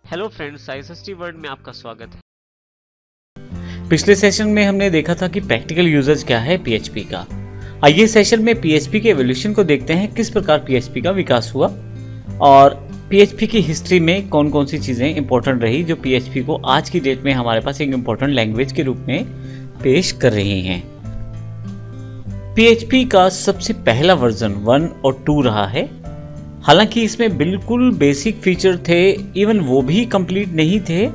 Hello friends, ISST world में आपका स्वागत है। पिछले सेशन में हमने देखा था कि प्रैक्टिकल यूजेज क्या है पीएचपी का। आइए सेशन में पीएचपी के एवोल्यूशन को देखते हैं, किस प्रकार पीएचपी का विकास हुआ और पीएचपी की हिस्ट्री में कौन कौन सी चीज़ें इंपॉर्टेंट रही जो पीएचपी को आज की डेट में हमारे पास एक इंपॉर्टेंट लैंग्वेज के रूप में पेश कर रही हैं। पीएचपी का सबसे पहला वर्जन 1 और 2 रहा है। हालांकि इसमें बिल्कुल बेसिक फीचर थे, इवन वो भी कंप्लीट नहीं थे,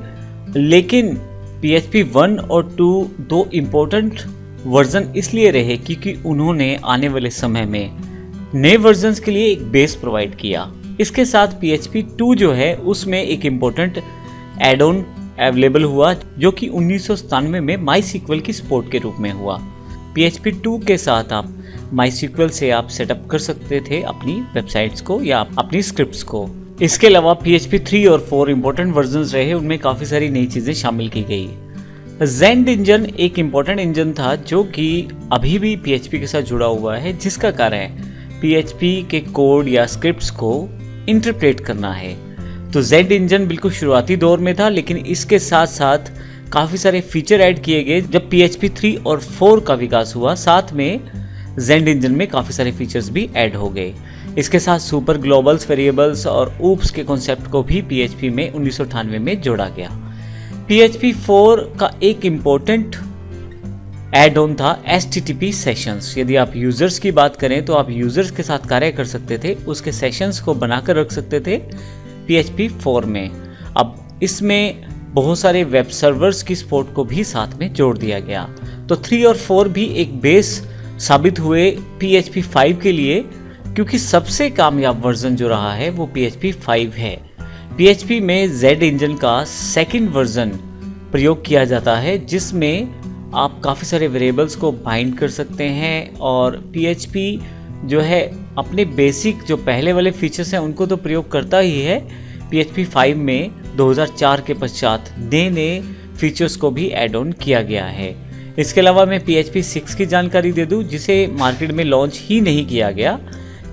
लेकिन PHP 1 और 2 दो इम्पोर्टेंट वर्जन इसलिए रहे क्योंकि उन्होंने आने वाले समय में नए वर्जन्स के लिए एक बेस प्रोवाइड किया। इसके साथ PHP 2 जो है उसमें एक इम्पोर्टेंट एड ऑन अवेलेबल हुआ जो कि 1997 में MySQL की सपोर्ट के रूप में हुआ। PHP 2 के साथ आप MySQL से आप सेटअप कर सकते थे अपनी वेबसाइट्स को या अपनी स्क्रिप्ट्स को। इसके अलावा PHP 3 और 4 इम्पोर्टेंट वर्जन्स रहे, उनमें काफ़ी सारी नई चीज़ें शामिल की गई। Zend इंजन एक इम्पोर्टेंट इंजन था जो कि अभी भी PHP के साथ जुड़ा हुआ है, जिसका कार्य है PHP के कोड या स्क्रिप्ट्स को इंटरप्रेट करना है। तो Zend इंजन बिल्कुल शुरुआती दौर में था, लेकिन इसके साथ साथ काफ़ी सारे फीचर ऐड किए गए। जब PHP 3 और 4 का विकास हुआ, साथ में Zend इंजन में काफ़ी सारे फीचर्स भी ऐड हो गए। इसके साथ सुपर ग्लोबल्स, वेरिएबल्स और ऊप्स के कॉन्सेप्ट को भी PHP में 1998 में जोड़ा गया। PHP 4 का एक इम्पोर्टेंट ऐड ऑन था HTTP सेशंस। यदि आप यूजर्स की बात करें तो आप यूजर्स के साथ कार्य कर सकते थे, उसके सेशंस को बनाकर रख सकते थे PHP 4 में। अब इसमें बहुत सारे वेब सर्वर्स की सपोर्ट को भी साथ में जोड़ दिया गया। तो 3 और 4 भी एक बेस साबित हुए PHP 5 के लिए, क्योंकि सबसे कामयाब वर्जन जो रहा है वो PHP 5 है। PHP में Z इंजन का सेकंड वर्जन प्रयोग किया जाता है, जिसमें आप काफ़ी सारे वेरिएबल्स को बाइंड कर सकते हैं और PHP जो है अपने बेसिक जो पहले वाले फीचर्स हैं उनको तो प्रयोग करता ही है। PHP 5 में 2004 के पश्चात नए फीचर्स को भी ऐड ऑन किया गया है। इसके अलावा मैं PHP 6 की जानकारी दे दूं, जिसे मार्केट में लॉन्च ही नहीं किया गया।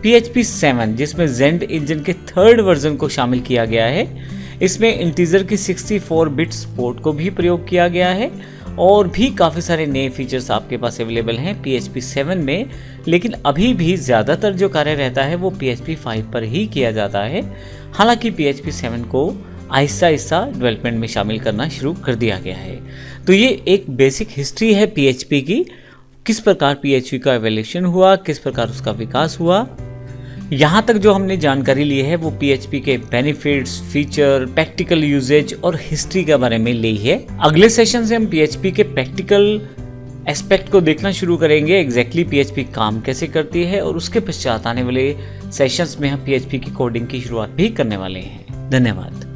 PHP 7 जिसमें Zend इंजन के थर्ड वर्जन को शामिल किया गया है, इसमें इंटीजर की 64 बिट सपोर्ट को भी प्रयोग किया गया है और भी काफ़ी सारे नए फीचर्स आपके पास अवेलेबल हैं PHP 7 में। लेकिन अभी भी ज़्यादातर जो कार्य रहता है वो PHP 5 पर ही किया जाता है। हालांकि PHP 7 को आहिस्ता आहिस्ता डेवलपमेंट में शामिल करना शुरू कर दिया गया है। तो ये एक बेसिक हिस्ट्री है PHP की, किस प्रकार PHP का एवोल्यूशन हुआ, किस प्रकार उसका विकास हुआ। यहाँ तक जो हमने जानकारी ली है वो PHP के बेनिफिट्स, फीचर, प्रैक्टिकल यूजेज और हिस्ट्री के बारे में ली है। अगले सेशन से हम PHP के प्रैक्टिकल एस्पेक्ट को देखना शुरू करेंगे, एग्जैक्टली PHP काम कैसे करती है, और उसके पश्चात आने वाले सेशंस में हम PHP की कोडिंग की शुरुआत भी करने वाले हैं। धन्यवाद।